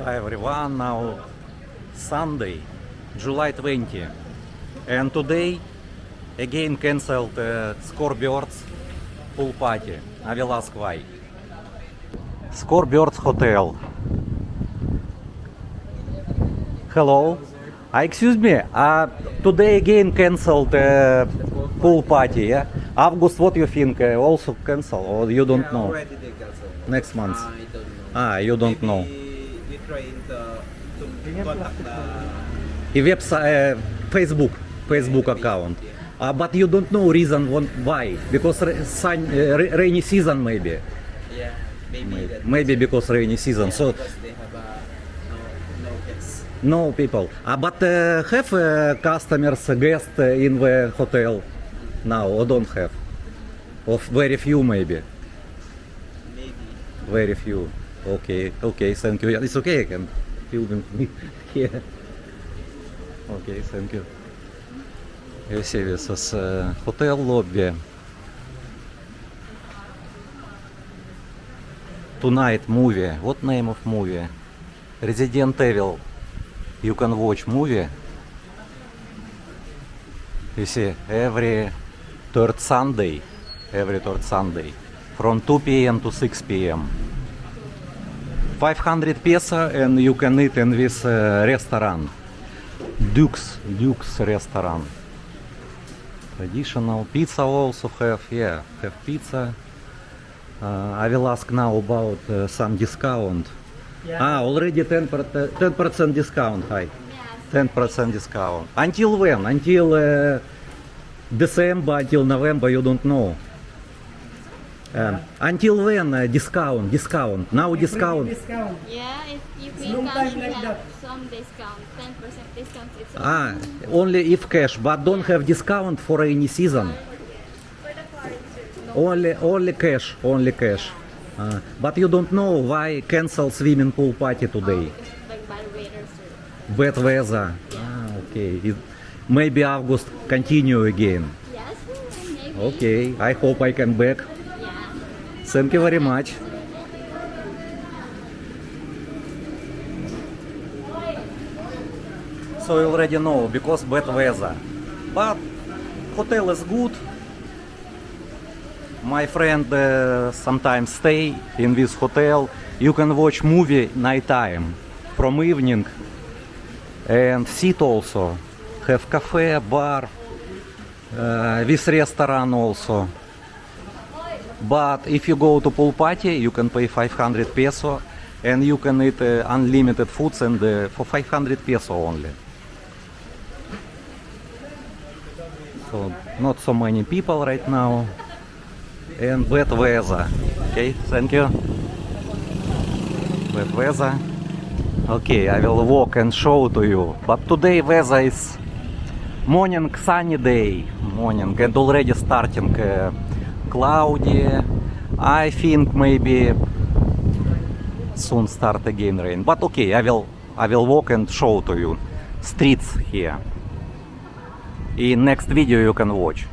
Hi everyone, now Sunday, July 20, and today again cancelled Scorebirds pool party. I will ask why. Scorebirds Hotel. Hello. Excuse me, today again cancelled pool party, yeah? August, what you think? Also cancel or you don't know? Already they canceled. Next month? I don't know. You don't know. We trying to contact И Facebook account. But you don't know reason why. Because rainy season maybe. yeah, maybe Maybe because rainy season. So because they have no guests. no people. But have customers, guests in the hotel now or don't have? Of very few maybe. Maybe. Very few. Okay, thank you. It's okay, I can film me here. Okay, thank you. You see this is hotel lobby. Tonight movie. What name of movie? Resident Evil. You can watch movie. You see, every third Sunday from 2 p.m. to 6 p.m. 500 peso and you can eat in this restaurant. Duke's restaurant. Traditional pizza also have pizza. I will ask now about some discount. Already 10% discount. Hi. 10% discount. Until when? Until December, until November, you don't know. Until when discount? Now discount. Yeah, if you pay Long cash, time we like have that. some discount, 10% discount. It's Only if cash, but don't have discount for any season. Only cash. But you don't know why cancel swimming pool party today. it's like bad weather, sir. Bad weather. Okay. Maybe August continue again. Yes, maybe. Okay. I hope I can back. Yeah. Thank you very much. So you already know because bad weather. But hotel is good. My friend sometimes stay in this hotel. You can watch movie nighttime from evening and sit also. Have cafe, bar, this restaurant also. But if you go to pool party, you can pay 500 peso and you can eat unlimited foods and for 500 peso only. So not so many people right now and bad weather. Okay, thank you. Bad weather. Okay, I will walk and show to you. But today weather is morning sunny day, morning and already starting cloudy. I think maybe soon start again rain. But okay, I will walk and show to you streets here. In next video you can watch.